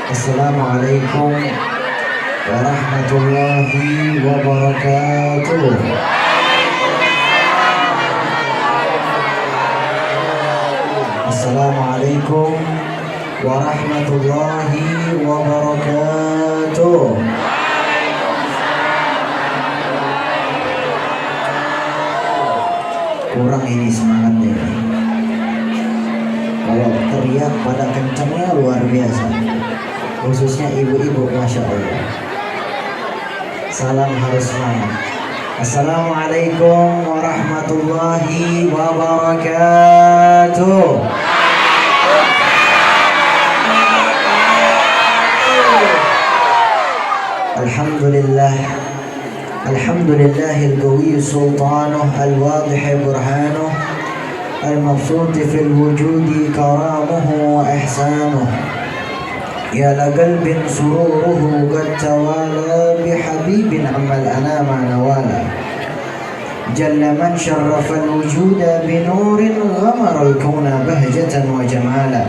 Assalamualaikum warahmatullahi wabarakatuh. Assalamualaikum warahmatullahi wabarakatuh. Kurang ini semangatnya. Kalau teriak pada kencangnya luar biasa, khususnya ibu-ibu, masya Allah. Salam harus semangat. Assalamualaikum warahmatullahi wabarakatuh. Alhamdulillah, alhamdulillahil qawi sultanuh al-wadih burhanuh al-mabsut fil wujudi karamuhu wa ihsanuh. Ya la qalbin sururuhu qad tawala bihabibin ammal anama nawala. Jalla man syarrafa al-wujuda binurin ghamara al-kauna bahjatan wa jamala.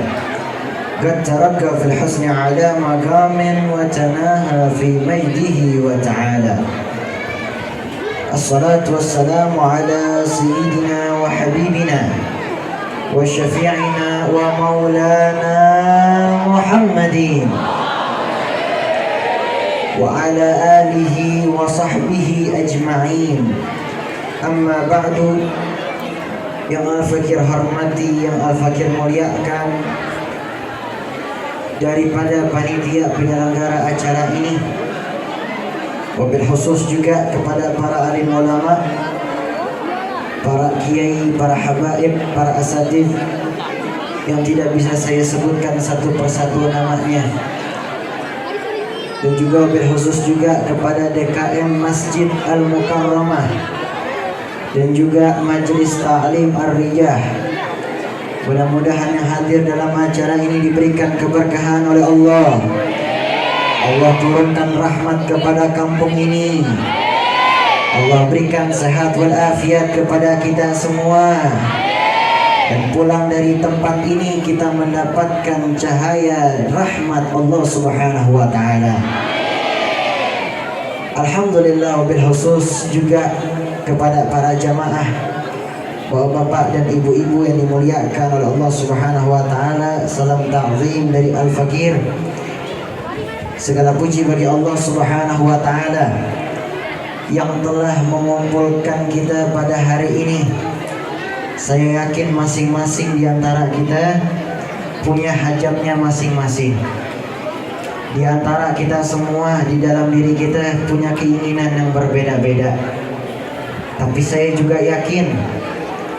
Qad tarakka fil husni ala maqamin wa tanaha fi majdihi wa ta'ala. As-salatu was-salamu ala sayyidina wa habibina wa syafi'ina wa maulana Muhammadin wa ala alihi wa sahbihi ajma'in. Amma ba'du. Yang Al-Fakir hormati, yang Al-Fakir muliakan, daripada panitia penyelenggara acara ini, wabil khusus juga kepada para alim ulama, para kiai, para habaib, para asatidz yang tidak bisa saya sebutkan satu persatu namanya, dan juga wabil khusus juga kepada DKM Masjid Al-Mukarramah dan juga Majelis Ta'lim Ar-Riyah. Mudah-mudahan yang hadir dalam acara ini diberikan keberkahan oleh Allah. Allah turunkan rahmat kepada kampung ini. Allah berikan sehat walafiat kepada kita semua. Dan pulang dari tempat ini kita mendapatkan cahaya rahmat Allah Subhanahu wa taala. Alhamdulillah, wabil khusus juga kepada para jamaah, bapak-bapak dan ibu-ibu yang dimuliakan oleh Allah Subhanahu wa taala. Salam ta'zim dari Al-Fakir. Segala puji bagi Allah Subhanahu wa taala yang telah mengumpulkan kita pada hari ini. Saya yakin masing-masing di antara kita punya hajatnya masing-masing. Di antara kita semua, di dalam diri kita punya keinginan yang berbeda-beda. Tapi saya juga yakin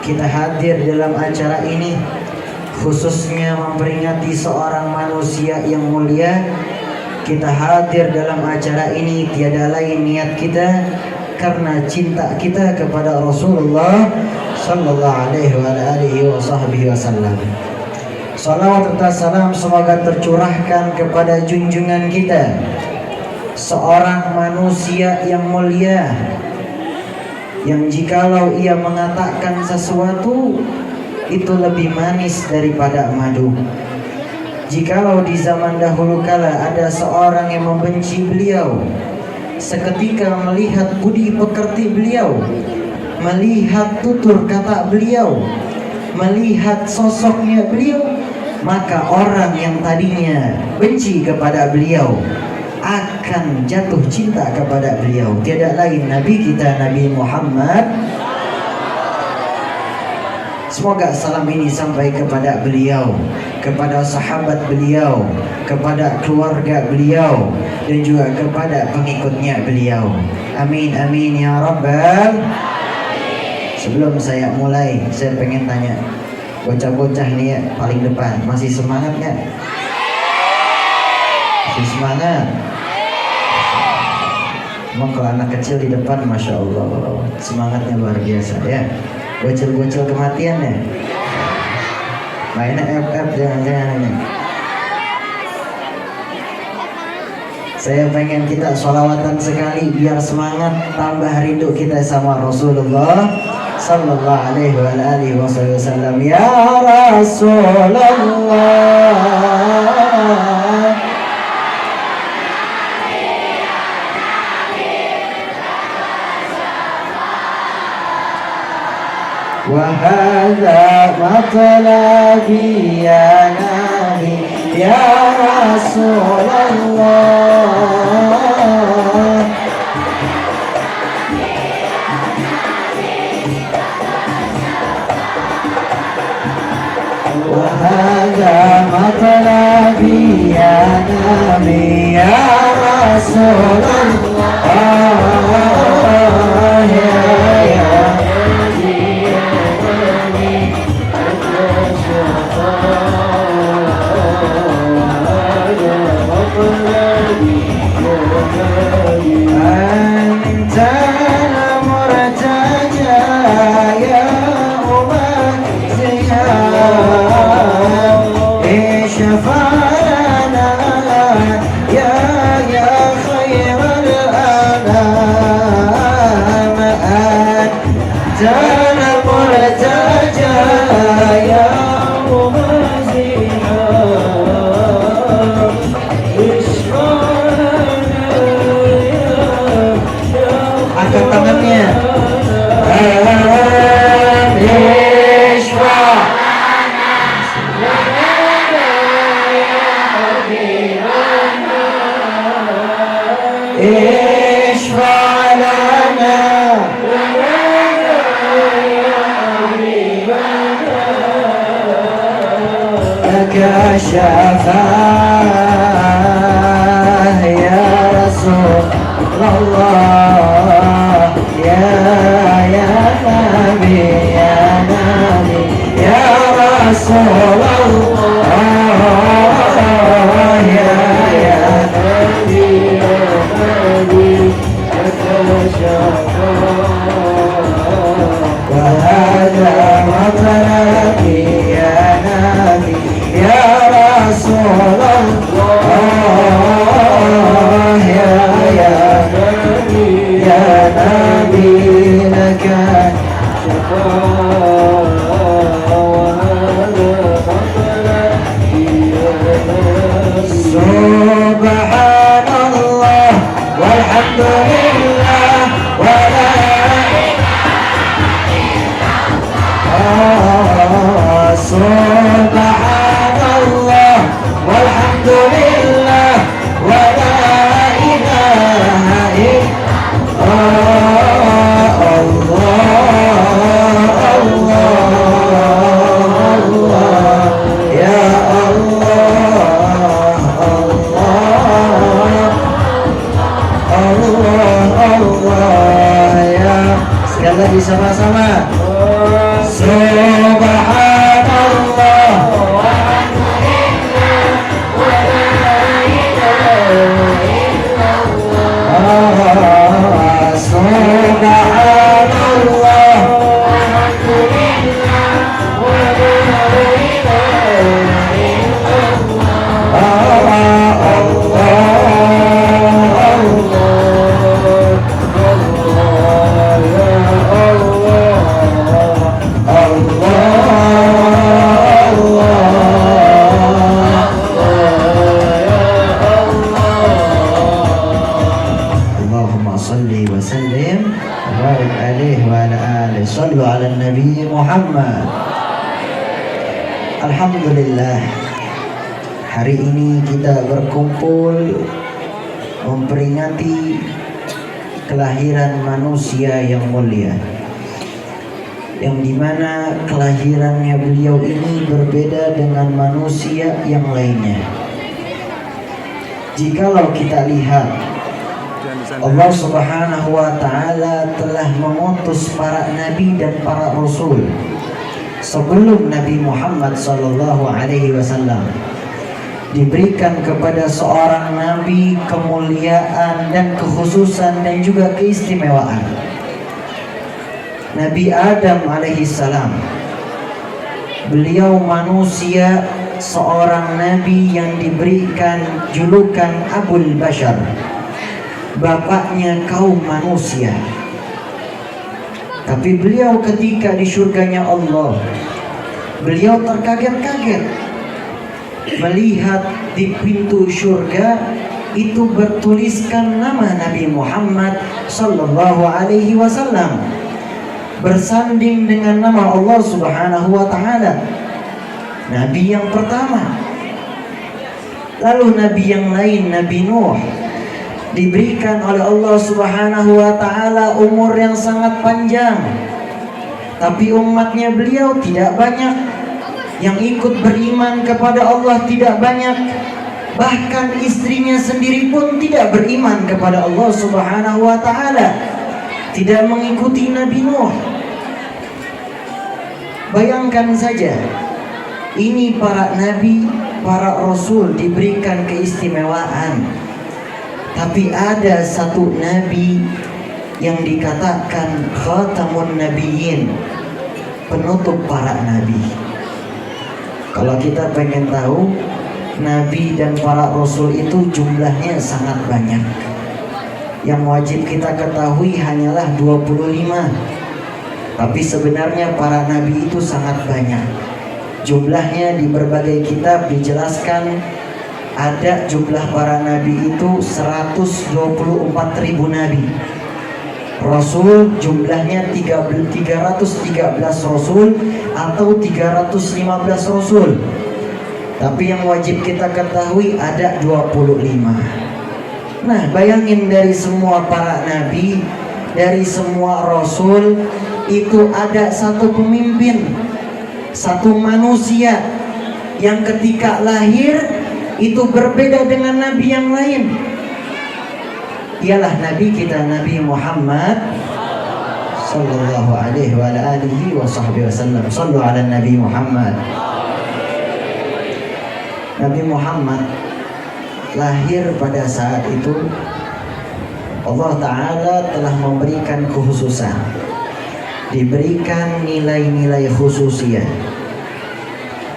kita hadir dalam acara ini khususnya memperingati seorang manusia yang mulia. Kita hadir dalam acara ini tiada lain niat kita karena cinta kita kepada Rasulullah sallallahu alaihi wasallam. Salawat serta salam semoga tercurahkan kepada junjungan kita, seorang manusia yang mulia, yang jikalau ia mengatakan sesuatu itu lebih manis daripada madu. Jikalau di zaman dahulu kala ada seorang yang membenci beliau, seketika melihat budi pekerti beliau, melihat tutur kata beliau, melihat sosoknya beliau, maka orang yang tadinya benci kepada beliau akan jatuh cinta kepada beliau. Tiada lain Nabi kita, Nabi Muhammad. Semoga salam ini sampai kepada beliau, kepada sahabat beliau, kepada keluarga beliau, dan juga kepada pengikutnya beliau. Amin amin ya rabbal. Sebelum saya mulai, saya pengen tanya, bocah-bocah nih ya, paling depan, masih semangat nggak? Masih semangat? Emang kalau anak kecil di depan, masya Allah, semangatnya luar biasa ya. Bocil-bocil kematian ya. Mainnya FF jangan-jangan ini. Saya pengen kita sholawatan sekali biar semangat, tambah rindu kita sama Rasulullah sallallahu alaihi wasallam. Ya Rasulullah وهذا مطلبي يا نبي يا رسول الله وهذا مطلبي يا نبي يا رسول الله يا أنت المرتجى يا أمتي شفعنا يا خير الأنام أنت المرتجى يا angkat tangannya. اشفع لنا لك شفاعة يا رسول الله يا نبي يا نبي يا رسول الله يا نبي وهذا مطلبي يا نبي يا رسول الله يا نبي لك سبحان الله والحمد لله ولا سبحان الله والحمد لله ولا إله إلا الله يا Allah ya. Sekali lagi sama-sama. Subhanallah walhamdulillah wala ilaha illallah. Subhanallah walhamdulillah wala ilaha Sallu ala Nabi Muhammad. Alhamdulillah, hari ini kita berkumpul memperingati kelahiran manusia yang mulia, yang dimana kelahirannya beliau ini berbeda dengan manusia yang lainnya. Jikalau kita lihat, Allah Subhanahu wa ta'ala telah mengutus para nabi dan para rasul sebelum Nabi Muhammad sallallahu alaihi wasallam. Diberikan kepada seorang nabi kemuliaan dan kekhususan dan juga keistimewaan. Nabi Adam alaihi salam, beliau manusia, seorang nabi yang diberikan julukan Abul Bashar, bapaknya kaum manusia. Tapi beliau ketika di surganya Allah, beliau terkaget-kaget melihat di pintu surga itu bertuliskan nama Nabi Muhammad sallallahu alaihi wasallam. bersanding dengan nama Allah Subhanahu wa taala. Nabi yang pertama. Lalu nabi yang lain, Nabi Nuh, diberikan oleh Allah Subhanahu wa taala umur yang sangat panjang. Tapi umatnya beliau tidak banyak. Yang ikut beriman kepada Allah tidak banyak. Bahkan istrinya sendiri pun tidak beriman kepada Allah Subhanahu wa taala. Tidak mengikuti Nabi Nuh. Bayangkan saja, ini para nabi, para rasul diberikan keistimewaan. Tapi ada satu nabi yang dikatakan khatamun nabiyyin, penutup para nabi. Kalau kita pengen tahu, nabi dan para rasul itu jumlahnya sangat banyak. Yang wajib kita ketahui hanyalah 25. Tapi sebenarnya para nabi itu sangat banyak. Jumlahnya di berbagai kitab dijelaskan ada jumlah para nabi itu 124.000 nabi. Rasul jumlahnya 313 rasul atau 315 rasul. Tapi yang wajib kita ketahui ada 25. Nah, bayangin dari semua para nabi, dari semua rasul, itu ada satu pemimpin, satu manusia yang ketika lahir itu berbeda dengan nabi yang lain. Ialah nabi kita, Nabi Muhammad sallallahu alaihi wa alihi wa sahbihi wasallam. Sallu ala Nabi Muhammad. Nabi Muhammad lahir pada saat itu Allah Ta'ala telah memberikan kekhususan, diberikan nilai-nilai khususiyah.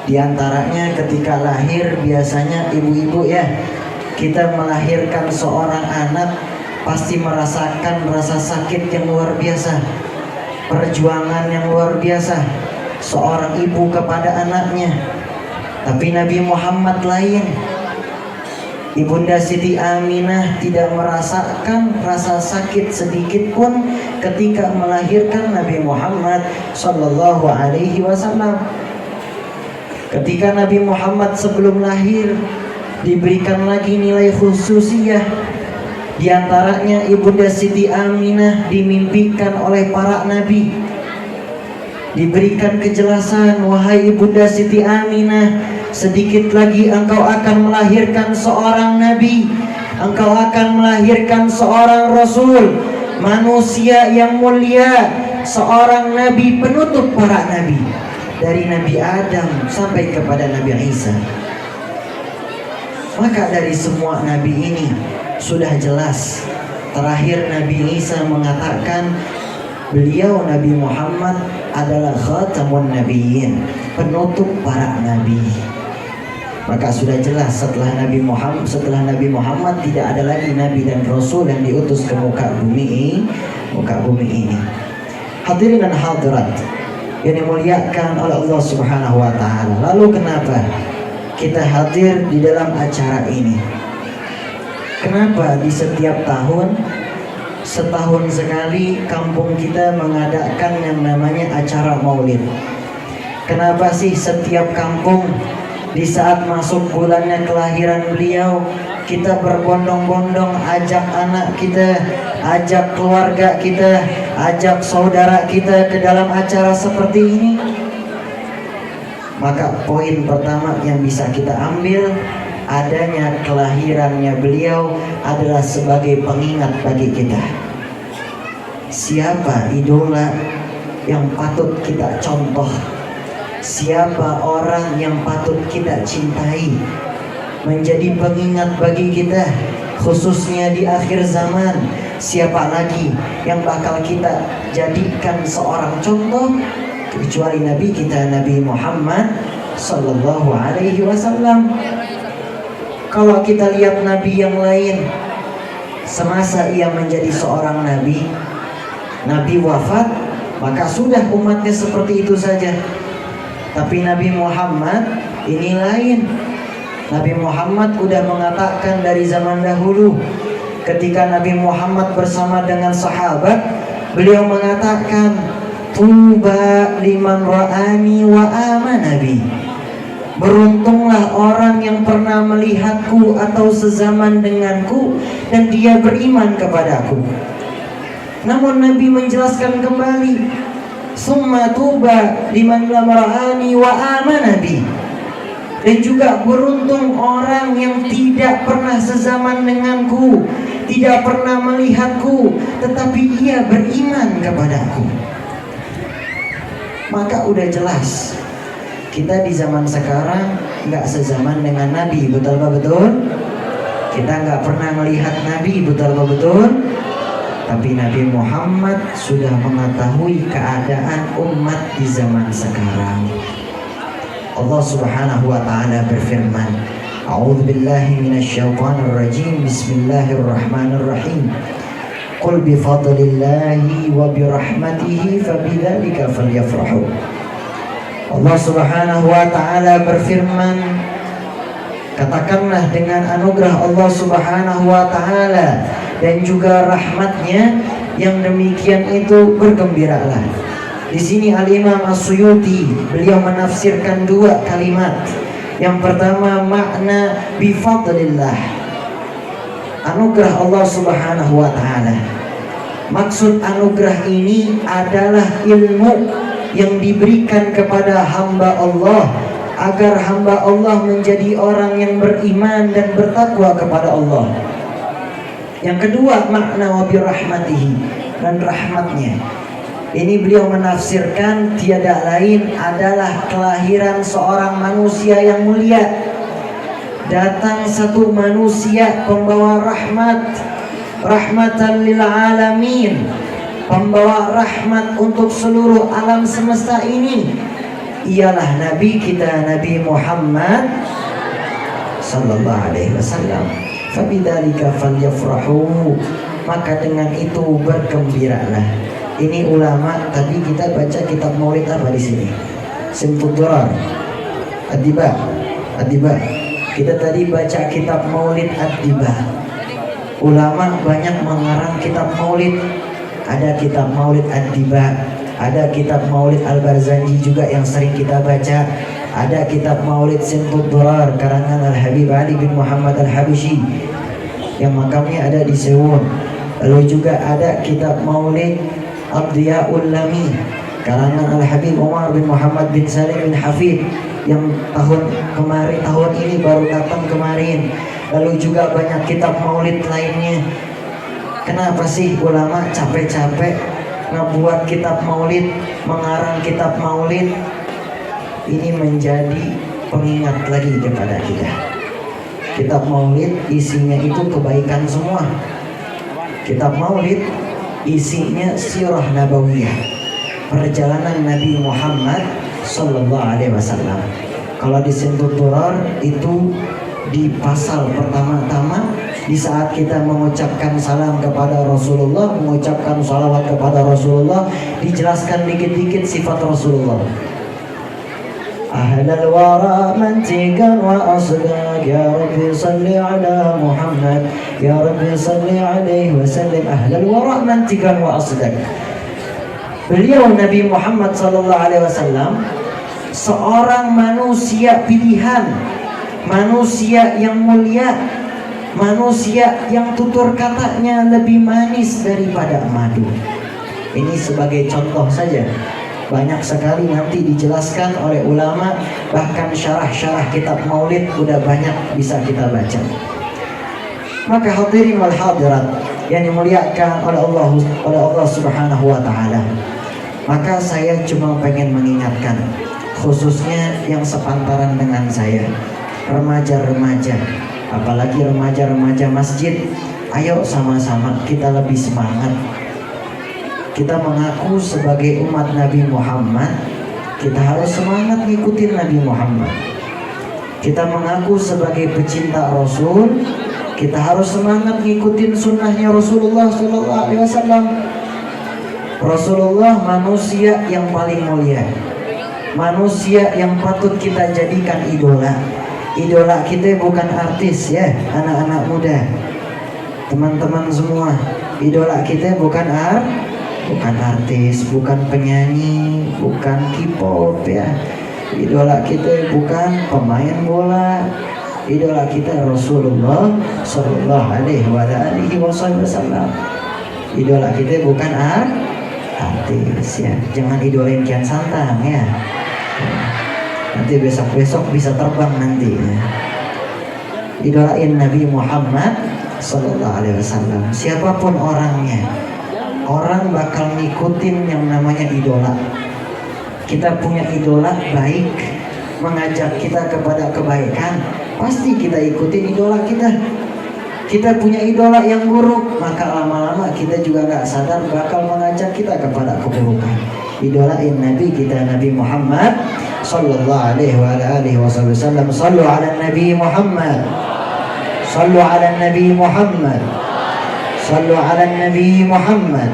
Di antaranya ketika lahir, biasanya ibu-ibu ya, kita melahirkan seorang anak pasti merasakan rasa sakit yang luar biasa, perjuangan yang luar biasa seorang ibu kepada anaknya. Tapi Nabi Muhammad lain. Ibunda Siti Aminah tidak merasakan rasa sakit sedikit pun ketika melahirkan Nabi Muhammad sallallahu alaihi wasallam. Ketika Nabi Muhammad sebelum lahir diberikan lagi nilai khususiyah. Di antaranya Ibunda Siti Aminah dimimpikan oleh para nabi. Diberikan kejelasan, wahai Ibunda Siti Aminah, sedikit lagi engkau akan melahirkan seorang nabi. Engkau akan melahirkan seorang rasul, manusia yang mulia, seorang nabi penutup para nabi. Dari Nabi Adam sampai kepada Nabi Isa. Maka dari semua nabi ini sudah jelas. Terakhir Nabi Isa mengatakan beliau Nabi Muhammad adalah khatamun nabiyyin, penutup para nabi. Maka sudah jelas setelah Nabi Muhammad tidak ada lagi nabi dan rasul yang diutus ke muka bumi ini. Hadirin dan hadirat yang dimuliakan oleh Allah Subhanahu wa taala. Lalu kenapa kita hadir di dalam acara ini? Kenapa di setiap tahun, setahun sekali kampung kita mengadakan yang namanya acara maulid? Kenapa sih setiap kampung di saat masuk bulannya kelahiran beliau, kita berbondong-bondong ajak anak kita, ajak keluarga kita, ajak saudara kita ke dalam acara seperti ini? Maka poin pertama yang bisa kita ambil, adanya kelahirannya beliau adalah sebagai pengingat bagi kita. Siapa idola yang patut kita contoh? Siapa orang yang patut kita cintai? Menjadi pengingat bagi kita, khususnya di akhir zaman. Siapa lagi yang bakal kita jadikan seorang contoh kecuali Nabi kita, Nabi Muhammad sallallahu alaihi wasallam. Kalau kita lihat nabi yang lain, semasa ia menjadi seorang nabi, nabi wafat, maka sudah umatnya seperti itu saja. Tapi Nabi Muhammad ini lain. Nabi Muhammad sudah mengatakan dari zaman dahulu, ketika Nabi Muhammad bersama dengan sahabat, beliau mengatakan, Tuba liman ra'ani wa amana bi. Beruntunglah orang yang pernah melihatku atau sezaman denganku dan dia beriman kepadaku. Namun Nabi menjelaskan kembali, summa tuba liman lam ra'ani wa amana bi. Dan juga beruntung orang yang tidak pernah sezaman denganku, tidak pernah melihatku, tetapi ia beriman kepadaku. Maka udah jelas, kita di zaman sekarang nggak sezaman dengan Nabi, betul apa betul? Kita nggak pernah melihat Nabi, betul apa betul? Tapi Nabi Muhammad sudah mengetahui keadaan umat di zaman sekarang. Allah Subhanahu wa taala berfirman, A'udzu billahi minasyaitonir rajim. Bismillahirrahmanirrahim. Qul bi fadlillahi wa bi rahmatihi fabidzalika falyafrahu. Allah Subhanahu wa taala berfirman, katakanlah dengan anugerah Allah Subhanahu wa taala dan juga rahmatnya yang demikian itu bergembiralah. Di sini Al-Imam As-Suyuti beliau menafsirkan dua kalimat. Yang pertama makna bi fadlillah, anugerah Allah Subhanahu wa taala. Maksud anugerah ini adalah ilmu yang diberikan kepada hamba Allah agar hamba Allah menjadi orang yang beriman dan bertakwa kepada Allah. Yang kedua makna wa bi rahmatihi, dan rahmatnya. Ini beliau menafsirkan tiada lain adalah kelahiran seorang manusia yang mulia. Datang satu manusia pembawa rahmat, rahmatan lil alamin, pembawa rahmat untuk seluruh alam semesta ini. Ialah Nabi kita, Nabi Muhammad sallallahu alaihi wasallam. Fabidzalika falyafrahu, maka dengan itu bergembiralah. Ini ulama tadi kita baca kitab Maulid apa di sini? Simtud Durar, Ad-Diba. Kita tadi baca kitab Maulid Ad-Diba. Ulama banyak mengarang kitab Maulid. Ada kitab Maulid Ad-Diba, ada kitab Maulid Al-Barzanji juga yang sering kita baca. Ada kitab Maulid Simtud Durar karangan Al-Habib Ali bin Muhammad Al-Habishi yang makamnya ada di Sewon. Lalu juga ada kitab Maulid Ad-Diyaul Lami karangan Al-Habib Umar bin Muhammad bin Salim bin Hafid yang tahun ini baru datang kemarin. Lalu juga banyak kitab maulid lainnya. Kenapa sih ulama capek-capek ngebuat kitab maulid, mengarang kitab maulid? Ini menjadi pengingat lagi kepada kita. Kitab maulid isinya itu kebaikan semua. Kitab maulid isinya sirah nabawiyah, perjalanan Nabi Muhammad sallallahu alaihi wasallam. Kalau di Simtud Durar itu di pasal pertama-tama, di saat kita mengucapkan salam kepada Rasulullah, mengucapkan salawat kepada Rasulullah, dijelaskan dikit-dikit sifat Rasulullah. Ahlal wara mantikan wa asdaq, ya Rabbi salli ala Muhammad, ya Rabbi salli alaihi wasallam. Ahlal wara mantikan wa asdaq. Beliau Nabi Muhammad sallallahu alaihi wasallam seorang manusia pilihan, manusia yang mulia, manusia yang tutur katanya lebih manis daripada madu. Ini sebagai contoh saja. Banyak sekali nanti dijelaskan oleh ulama, bahkan syarah-syarah kitab maulid udah banyak bisa kita baca. Maka hadirin wal hadirat yang dimuliakan oleh Allah Subhanahu wa taala. Maka saya cuma pengen mengingatkan, khususnya yang sepantaran dengan saya, remaja-remaja, apalagi remaja-remaja masjid, ayo sama-sama kita lebih semangat. Kita mengaku sebagai umat Nabi Muhammad, kita harus semangat ngikutin Nabi Muhammad. Kita mengaku sebagai pecinta Rasul, kita harus semangat ngikutin sunnahnya Rasulullah SAW. Rasulullah manusia yang paling mulia, manusia yang patut kita jadikan idola. Idola kita bukan artis ya, anak-anak muda, teman-teman semua. Idola kita bukan bukan artis, bukan penyanyi, bukan K-pop ya. Idola kita bukan pemain bola. Idola kita Rasulullah Sallallahu Alaihi Wasallam. Idola kita bukan artis ya. Jangan idolain Kian Santang ya. Nanti besok-besok bisa terbang nanti ya. Idolain Nabi Muhammad Sallallahu Alaihi Wasallam. Siapapun orangnya, orang bakal ngikutin yang namanya idola. Kita punya idola baik, mengajak kita kepada kebaikan, pasti kita ikutin idola kita. Kita punya idola yang buruk, maka lama-lama kita juga gak sadar bakal mengajak kita kepada keburukan. Idolain Nabi kita, Nabi Muhammad Sallallahu Alaihi Wasallam. Sallu ala Nabi Muhammad, sallu ala Nabi Muhammad, sallu ala Nabi Muhammad.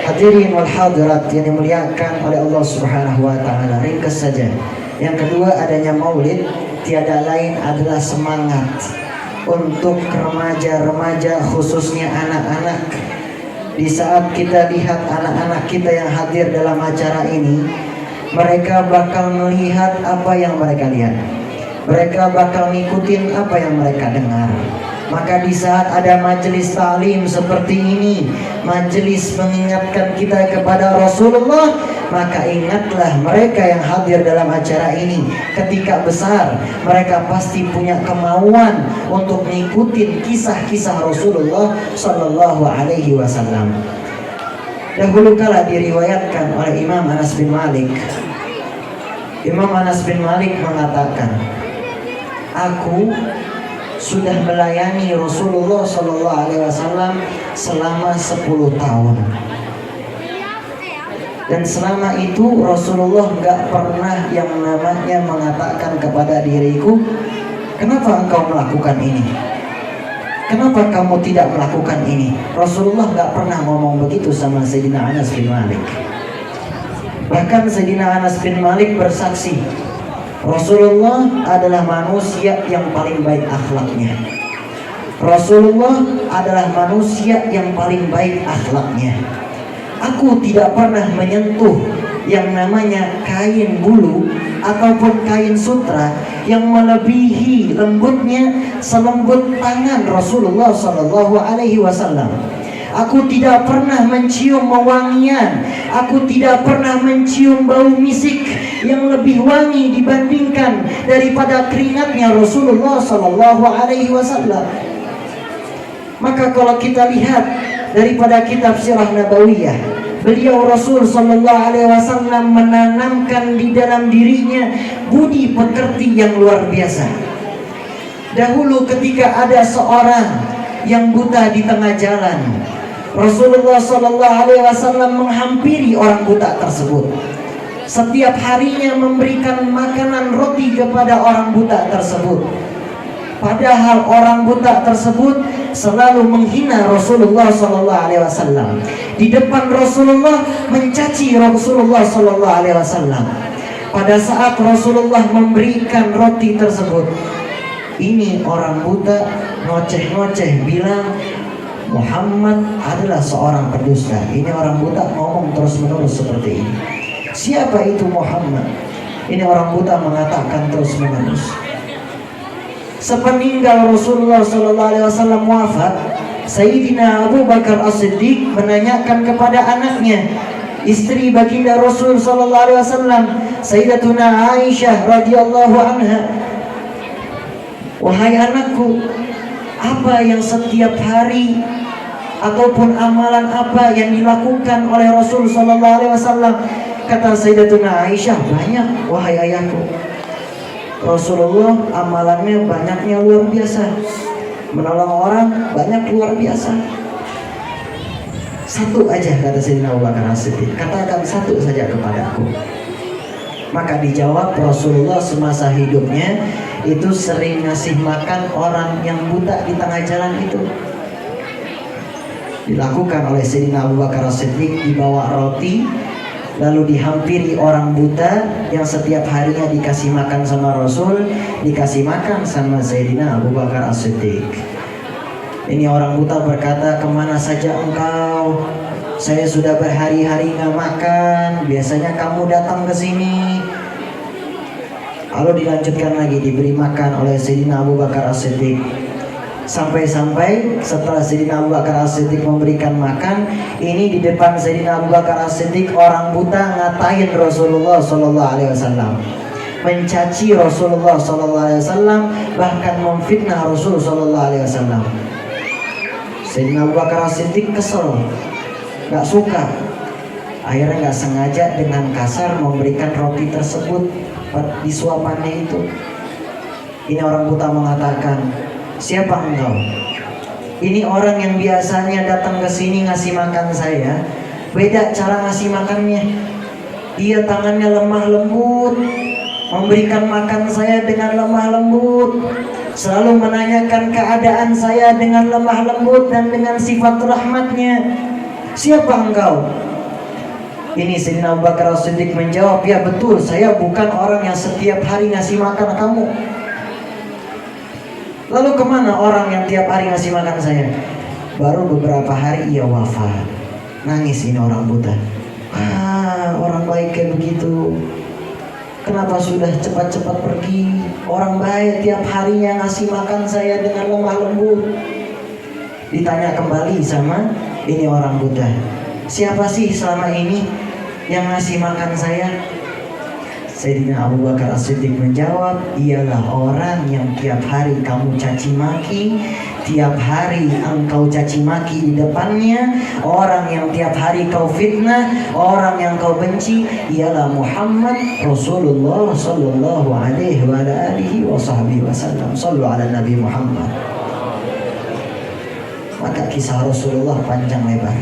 Hadirin wal hadirat yang dimuliakan oleh Allah Subhanahu wa taala, ringkas saja. Yang kedua, adanya maulid tiada lain adalah semangat untuk remaja-remaja, khususnya anak-anak. Di saat kita lihat anak-anak kita yang hadir dalam acara ini, mereka bakal melihat apa yang mereka lihat, mereka bakal ngikutin apa yang mereka dengar. Maka di saat ada majelis ta'lim seperti ini, majelis mengingatkan kita kepada Rasulullah, maka ingatlah mereka yang hadir dalam acara ini, ketika besar mereka pasti punya kemauan untuk mengikuti kisah-kisah Rasulullah Sallallahu Alaihi Wasallam. Dahulu kala diriwayatkan oleh Imam Anas bin Malik. Imam Anas bin Malik mengatakan, aku sudah melayani Rasulullah Sallallahu Alaihi Wasallam selama 10 tahun. Dan selama itu Rasulullah gak pernah yang namanya mengatakan kepada diriku, kenapa engkau melakukan ini? Kenapa kamu tidak melakukan ini? Rasulullah gak pernah ngomong begitu sama Sayyidina Anas bin Malik. Bahkan Sayyidina Anas bin Malik bersaksi, Rasulullah adalah manusia yang paling baik akhlaknya. Rasulullah adalah manusia yang paling baik akhlaknya. Aku tidak pernah menyentuh yang namanya kain bulu ataupun kain sutra yang melebihi lembutnya selembut tangan Rasulullah Sallallahu Alaihi Wasallam. Aku tidak pernah mencium wewangian, aku tidak pernah mencium bau misik yang lebih wangi dibandingkan daripada keringatnya Rasulullah Sallallahu Alaihi Wasallam. Maka kalau kita lihat daripada kitab Sirah Nabawiyah, beliau Rasul Sallallahu Alaihi Wasallam menanamkan di dalam dirinya budi pekerti yang luar biasa. Dahulu ketika ada seorang yang buta di tengah jalan, Rasulullah Sallallahu Alaihi Wasallam menghampiri orang buta tersebut. Setiap harinya memberikan makanan roti kepada orang buta tersebut. Padahal orang buta tersebut selalu menghina Rasulullah Sallallahu Alaihi Wasallam. Di depan Rasulullah mencaci Rasulullah Sallallahu Alaihi Wasallam. Pada saat Rasulullah memberikan roti tersebut, ini orang buta ngoceh-ngoceh bilang, Muhammad adalah seorang pendusta. Ini orang buta ngomong terus-menerus seperti ini. Siapa itu Muhammad? Ini orang buta mengatakan terus-menerus. Sepeninggal Rasulullah Sallallahu Alaihi Wasallam wafat, Sayyidina Abu Bakar As-Siddiq menanyakan kepada anaknya, istri baginda Rasul Sallallahu Alaihi Wasallam, Sayyidatuna Aisyah radhiyallahu anha, wahai anakku, apa yang setiap hari ataupun amalan apa yang dilakukan oleh Rasul Sallallahu Alaihi Wasallam? Kata Sayyidatuna Aisyah, banyak wahai ayahku. Rasulullah amalannya banyaknya luar biasa, menolong orang banyak luar biasa. Satu aja, kata Sayyidina Abu Bakar As-Siddiq, katakan satu saja kepadaku. Maka dijawab, Rasulullah semasa hidupnya itu sering ngasih makan orang yang buta di tengah jalan itu. Dilakukan oleh Sayyidina Abu Bakar As-Siddiq, dibawa roti, lalu dihampiri orang buta yang setiap harinya dikasih makan sama Rasul, dikasih makan sama Sayyidina Abu Bakar As-Siddiq. Ini orang buta berkata, kemana saja engkau? Saya sudah berhari-hari nggak makan. Biasanya kamu datang ke sini. Lalu dilanjutkan lagi, diberi makan oleh Sayyidina Abu Bakar As-Siddiq. Sampai-sampai setelah Sayyidina Abu Bakar As-Siddiq memberikan makan, ini di depan Sayyidina Abu Bakar As-Siddiq orang buta ngatain Rasulullah Sallallahu Alaihi Wasallam, mencaci Rasulullah Sallallahu Alaihi Wasallam, bahkan memfitnah Rasul Sallallahu Alaihi Wasallam. Sayyidina Abu Bakar As-Siddiq kesel, gak suka. Akhirnya gak sengaja dengan kasar memberikan roti tersebut di suapannya itu. Ini orang buta mengatakan, siapa engkau? Ini orang yang biasanya datang ke sini ngasih makan saya. Beda cara ngasih makannya. Dia tangannya lemah lembut, memberikan makan saya dengan lemah lembut, selalu menanyakan keadaan saya dengan lemah lembut dan dengan sifat rahmatnya. Siapa engkau? Ini Sayyidina Abu Bakar As-Siddiq menjawab, ya betul, saya bukan orang yang setiap hari ngasih makan kamu. Lalu kemana orang yang tiap hari ngasih makan saya? Baru beberapa hari ia wafat. Nangis ini orang buta. Orang baik kayak begitu, kenapa sudah cepat-cepat pergi? Orang baik tiap harinya ngasih makan saya dengan lemah lembut. Ditanya kembali sama ini orang buta, siapa sih selama ini yang ngasih makan saya? Sayyidina Abu Bakar As-Siddiq menjawab, ialah orang yang tiap hari kamu caci maki, tiap hari engkau caci maki di depannya, orang yang tiap hari kau fitnah, orang yang kau benci, ialah Muhammad Rasulullah Sallallahu Alaihi Wasallam. Sallu ala Nabi Muhammad. Maka kisah Rasulullah panjang lebar.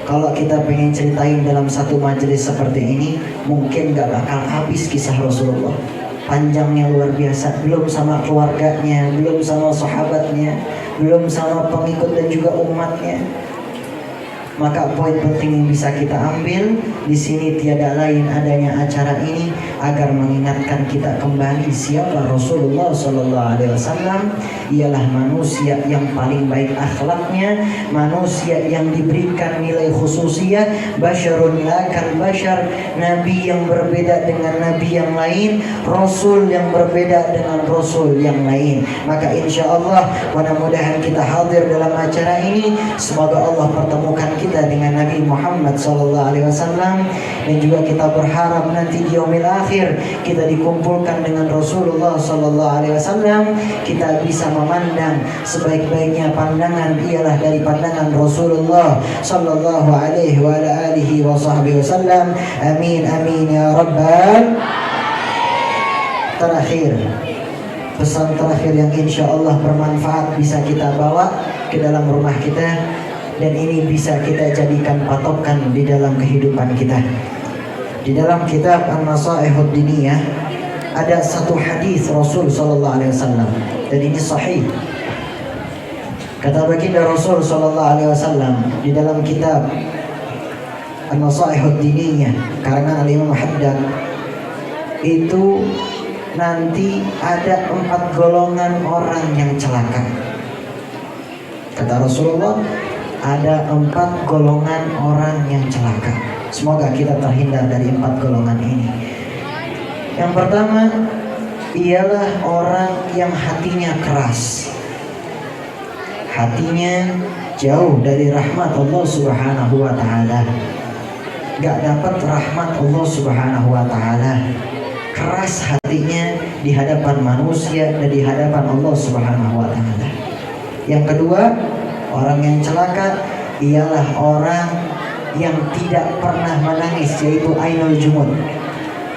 Kalau kita pengen ceritain dalam satu majelis seperti ini, mungkin gak bakal habis kisah Rasulullah. Panjangnya luar biasa. Belum sama keluarganya, belum sama sahabatnya, belum sama pengikut dan juga umatnya. Maka poin penting yang bisa kita ambil di sini tiada lain adanya acara ini agar mengingatkan kita kembali siapa Rasulullah Sallallahu Alaihi Wasallam. Ialah manusia yang paling baik akhlaknya, manusia yang diberikan nilai khususiyah, basyarun la kal basyar, nabi yang berbeda dengan nabi yang lain, rasul yang berbeda dengan rasul yang lain. Maka insya Allah mudah-mudahan kita hadir dalam acara ini. Semoga Allah pertemukan kita dengan Nabi Muhammad Sallallahu Alaihi Wasallam, dan juga kita berharap nanti di yaumil akhir kita dikumpulkan dengan Rasulullah Sallallahu Alaihi Wasallam. Kita bisa memandang sebaik-baiknya pandangan ialah dari pandangan Rasulullah Sallallahu Alaihi Wasallam. Amin amin ya rabbal. Terakhir, pesan terakhir yang insya Allah bermanfaat bisa kita bawa ke dalam rumah kita, dan ini bisa kita jadikan patokan di dalam kehidupan kita. Di dalam kitab An-Nasaihud Diniyah ada satu hadis Rasul Sallallahu Alaihi Wasallam, dan ini sahih. Kata baginda Rasul Sallallahu Alaihi Wasallam di dalam kitab An-Nasaihud Diniyah karangan Al-Imam Haddad, itu nanti ada 4 golongan orang yang celaka. Kata Rasulullah, ada 4 golongan orang yang celaka. Semoga kita terhindar dari 4 golongan ini. Yang pertama ialah orang yang hatinya keras, hatinya jauh dari rahmat Allah Subhanahu wa Ta'ala, gak dapat rahmat Allah Subhanahu wa Ta'ala. Keras hatinya di hadapan manusia dan di hadapan Allah Subhanahu wa Ta'ala. Yang kedua, orang yang celaka ialah orang yang tidak pernah menangis, yaitu ainul jumud,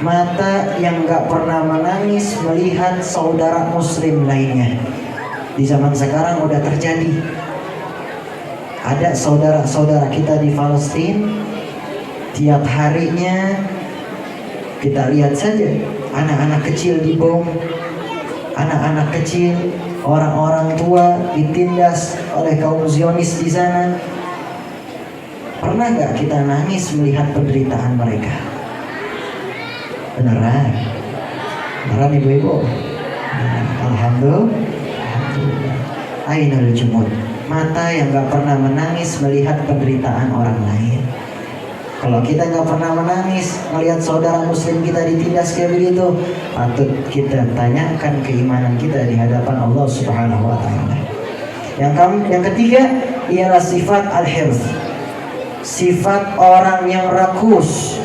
mata yang gak pernah menangis melihat saudara muslim lainnya. Di zaman sekarang udah terjadi. Ada saudara-saudara kita di Palestina, tiap harinya kita lihat saja anak-anak kecil dibom, anak-anak kecil, orang-orang tua ditindas oleh kaum Zionis di sana. Pernah gak kita nangis melihat penderitaan mereka? Beneran? Beneran ibu-ibu? Alhamdulillah. Ainul jumud, mata yang gak pernah menangis melihat penderitaan orang lain. Kalau kita nggak pernah menangis melihat saudara muslim kita ditindas kayak begitu, patut kita tanyakan keimanan kita di hadapan Allah Subhanahu wa taala. Yang ketiga ialah sifat al-hirz. Sifat orang yang rakus.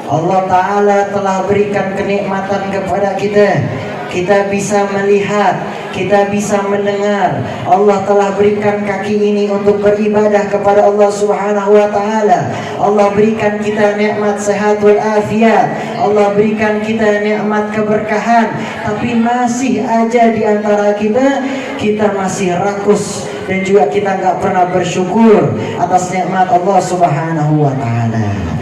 Allah taala telah berikan kenikmatan kepada kita. Kita bisa melihat, kita bisa mendengar. Allah telah berikan kaki ini untuk beribadah kepada Allah Subhanahu wa taala. Allah berikan kita nikmat sehat wal afiat. Allah berikan kita nikmat keberkahan, tapi masih aja di antara kita masih rakus dan juga kita nggak pernah bersyukur atas nikmat Allah Subhanahu wa taala.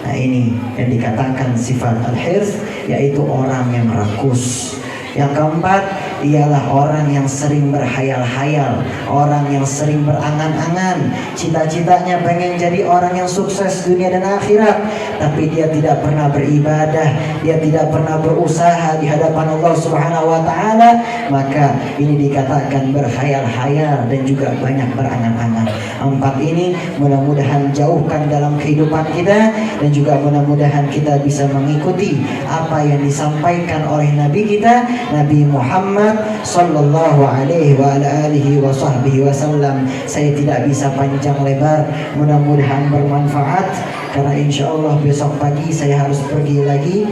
Nah, ini yang dikatakan sifat al-hirz, yaitu orang yang rakus. Yang keempat ialah orang yang sering berhayal-hayal, orang yang sering berangan-angan, cita-citanya pengen jadi orang yang sukses dunia dan akhirat, tapi dia tidak pernah beribadah, dia tidak pernah berusaha di hadapan Allah Subhanahu wa taala, maka ini dikatakan berhayal-hayal dan juga banyak berangan-angan. Empat ini mudah-mudahan jauhkan dalam kehidupan kita, dan juga mudah-mudahan kita bisa mengikuti apa yang disampaikan oleh Nabi kita, Nabi Muhammad sallallahu alaihi wa alihi wa sahbihi wasallam. Saya tidak bisa panjang lebar, mudah-mudahan bermanfaat, karena insya Allah besok pagi saya harus pergi lagi.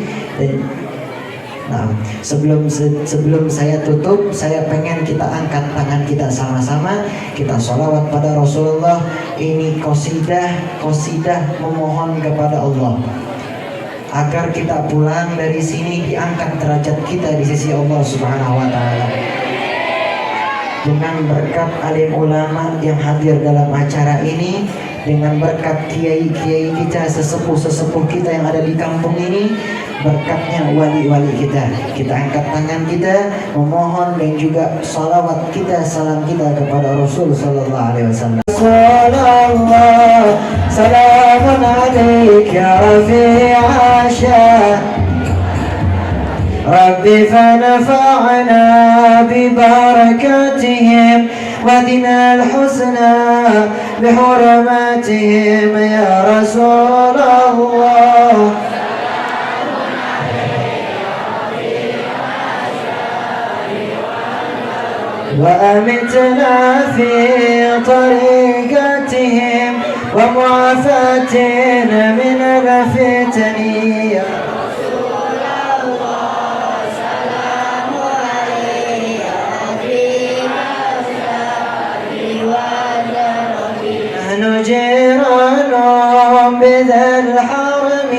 Nah, sebelum saya tutup, saya pengen kita angkat tangan kita sama-sama, kita sholawat pada Rasulullah. Ini qasidah memohon kepada Allah agar kita pulang dari sini diangkat derajat kita di sisi Allah Subhanahu wa taala. Dengan berkat alim ulama yang hadir dalam acara ini, dengan berkat kiai-kiai kita, sesepuh-sesepuh kita yang ada di kampung ini, berkatnya wali-wali kita angkat tangan kita memohon, dan juga salawat kita, salam kita kepada Rasul sallallahu alaihi wasallam. Sallallahu salamun alaik ya rafi'a syah Rabbi fanafa'na bibarakatihim wadina al-husna bihurmatihim ya Rasulullah. وأمتنا في طريقتهم ومعافاتنا من الفتن يا رسول الله. سلام عليك يا حبيب الله. نحن جيران بذا الحرم،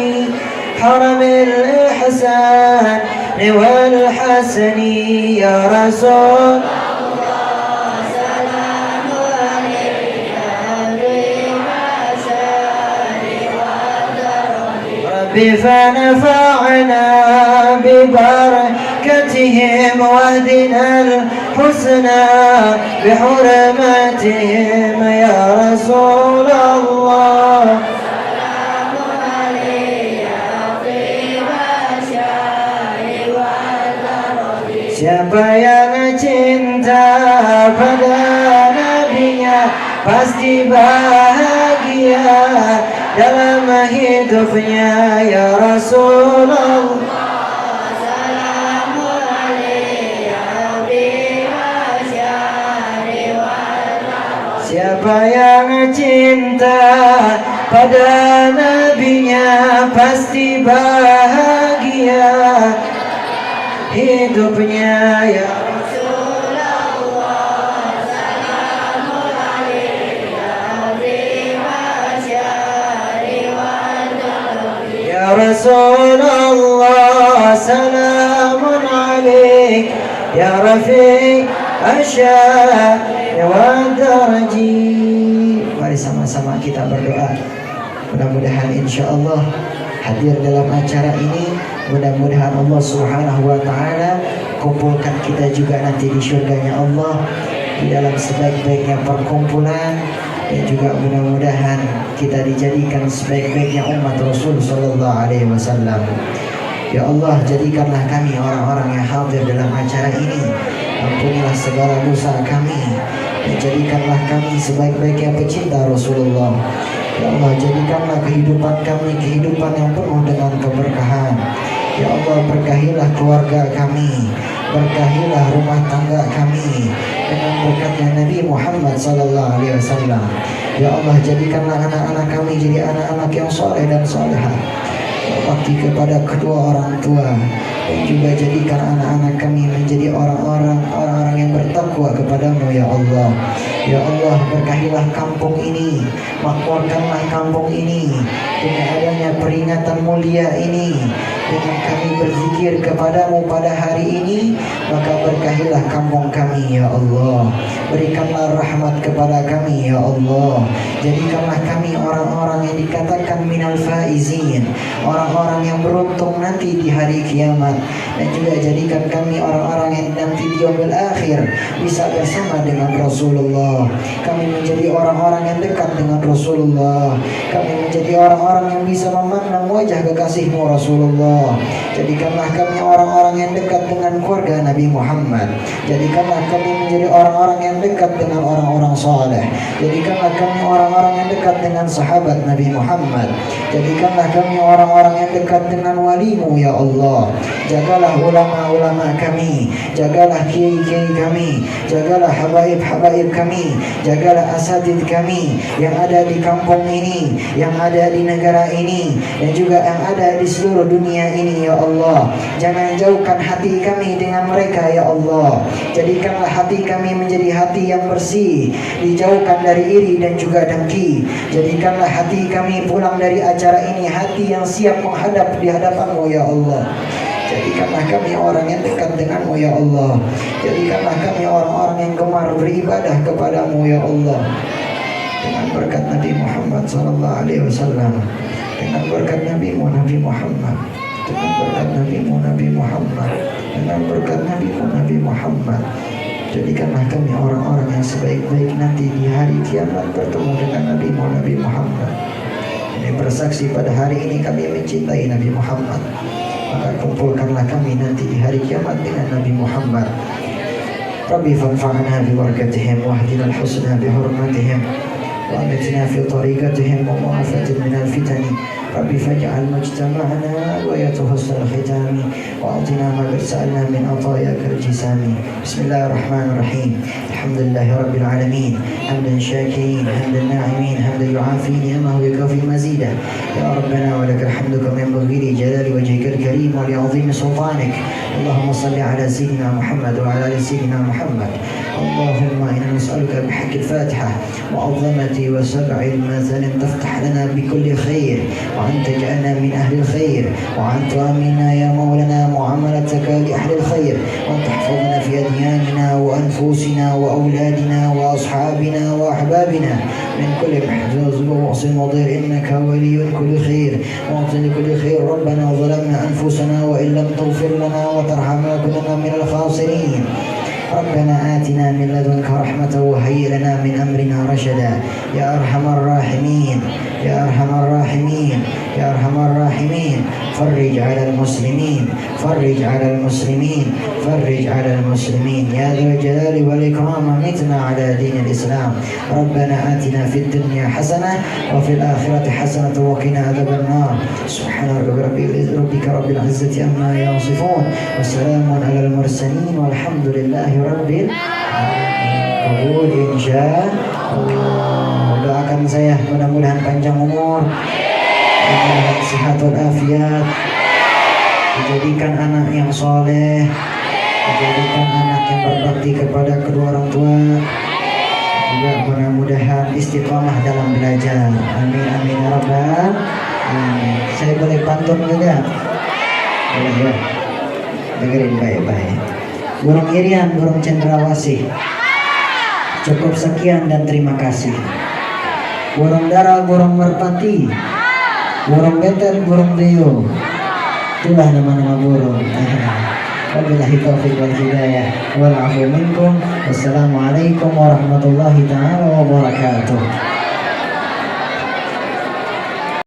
حرم الإحسان والحسن يا رسول فنفعنا ببركتهم واهدنا الحسنى بحرمتهم يا رسول الله. سلام عليك يا طيب الشاي والربيع. Siapa yang cinta pada nabinya pasti bahagia dalam hidupnya ya Rasulullah. Salamun alaihi ya Habib asyari wa. Siapa yang cinta pada nabinya pasti bahagia hidupnya ya رسول الله. سلام عليك يا رفيق الشان والدرجي. Mari sama-sama kita berdoa. Mudah-mudahan insya Allah hadir dalam acara ini, mudah-mudahan Allah Subhanahu wa taala kumpulkan kita juga nanti di surganya Allah di dalam sebaik-baiknya perkumpulan, dan juga mudah-mudahan kita dijadikan sebaik-baiknya umat Rasul sallallahu alaihi wasallam. Ya Allah, jadikanlah kami orang-orang yang hadir dalam acara ini. Ampunilah segala dosa kami, dan jadikanlah kami sebaik-baiknya pecinta Rasulullah. Ya Allah, jadikanlah kehidupan kami kehidupan yang penuh dengan keberkahan. Ya Allah, berkahilah keluarga kami, berkahilah rumah tangga kami dengan berkatnya Nabi Muhammad SAW. Ya Allah, jadikanlah anak-anak kami jadi anak-anak yang soleh dan solehah, berbakti kepada kedua orang tua, dan juga jadikan anak-anak kami menjadi orang-orang yang bertakwa kepadamu ya Allah. Ya Allah, berkahilah kampung ini, makmurkanlah kampung ini dengan adanya peringatan mulia ini. Dengan kami berzikir kepadamu pada hari ini, maka berkahilah kampung kami ya Allah. Berikanlah rahmat kepada kami ya Allah. Jadikanlah kami orang-orang yang dikatakan minal faizin, orang-orang yang beruntung nanti di hari kiamat. Dan juga jadikan kami orang-orang yang nanti di yaumil akhir bisa bersama dengan Rasulullah. Kami menjadi orang-orang yang dekat dengan Rasulullah. Kami menjadi orang-orang yang bisa memandang wajah kekasihmu Rasulullah. Jadikanlah kami orang-orang yang dekat dengan keluarga Nabi Muhammad. Jadikanlah kami menjadi orang-orang yang dekat dengan orang-orang saleh. Jadikanlah kami orang-orang yang dekat dengan sahabat Nabi Muhammad. Jadikanlah kami orang-orang yang dekat dengan walimu ya Allah. Jagalah ulama-ulama kami, jagalah kiai-kiai kami, jagalah habaib-habaib kami, jagalah asatidz kami yang ada di kampung ini, yang ada di negara ini, dan juga yang ada di seluruh dunia ini ya Allah. Jangan jauhkan hati kami dengan mereka ya Allah. Jadikanlah hati kami menjadi hati yang bersih, dijauhkan dari iri dan juga dengki. Jadikanlah hati kami pulang dari acara ini hati yang siap menghadap di hadapanmu ya Allah. Jadikanlah kami orang yang dekat denganmu ya Allah. Jadikanlah kami orang-orang yang gemar beribadah kepadamu ya Allah. Dengan berkat Nabi Muhammad SAW, dengan berkat Nabi Muhammad, dengan berkat Nabi Muhammad, dengan berkat Nabi Muhammad, jadikanlah kami orang-orang yang sebaik-baik nanti di hari kiamat bertemu dengan Nabi Muhammad. Ini bersaksi pada hari ini kami mencintai Nabi Muhammad, maka kumpulkanlah kami nanti di hari kiamat dengan Nabi Muhammad. Rabbi fanfa'na bibarakatihim wahdina al-husna bihurmatihim wa amitna fi tariqatihim wa mu'afatin min al-fitani. Rabbi faj'al mujtama'ana wa yatuhusnal khitami wa atina ma qad sa'alna min atayaka al-jisami. Bismillahirrahmanirrahim. Alhamdulillahi rabbil alamin. Hamdan syakirin, hamdan na'imin, hamdan yu'afi ni'amahu yukafi mazidah. Ya Rabbana wa lakal hamdu kama yanbaghi li jalali wajhikal karim wa li 'azimi sultanik. Allahumma salli ala sayyidina Muhammad wa ala ali sayyidina Muhammad. Allahumma inna nas'aluka bihaqqil Fatihah wa 'azamati wa sab'il mathalin taftah lana bikulli khair وأن تجعلنا من أهل الخير وأن تؤمنا يا مولانا معاملتك لأهل الخير وأن تحفظنا في أدياننا وأنفسنا وأولادنا وأصحابنا وأحبابنا من كل محجوز ومعصي وضير إنك ولي كل خير وأعطي لكل خير. ربنا ظلمنا أنفسنا وإن لم تغفر لنا وترحمنا كنا من الخاسرين. ربنا آتنا من لدنك رحمة وهيئ لنا من أمرنا رشدا يا أرحم الراحمين يا أرحم الراحمين يا أرحم الراحمين. فرج على المسلمين فرج على المسلمين فرج على المسلمين يا ذا الجلال والإكرام. أمتنا على دين الإسلام. ربنا آتنا في الدنيا حسنة وفي الآخرة حسنة وقنا عذاب النار. سبحان ربك رب العزة عما يصفون وسلام على المرسلين والحمد لله رب العالمين. Qabul insya Allah. Doakan saya mudah-mudahan panjang umur, mudah-mudahan sehat walafiat, dijadikan anak yang soleh, dijadikan anak yang berbakti kepada kedua orang tua, juga mudah-mudahan istiqamah dalam belajar. Amin amin ya rabbal alamin. Saya boleh pantun juga? Boleh ya. Dengerin baik-baik. Burung irian, burung cendrawasih. Cukup sekian dan terima kasih. Burung dara, burung merpati, burung betet, burung deo. Itulah nama-nama burung. Wabillahi taufiq wal hidayah wal afu minkum. Wassalamualaikum warahmatullahi taala wabarakatuh.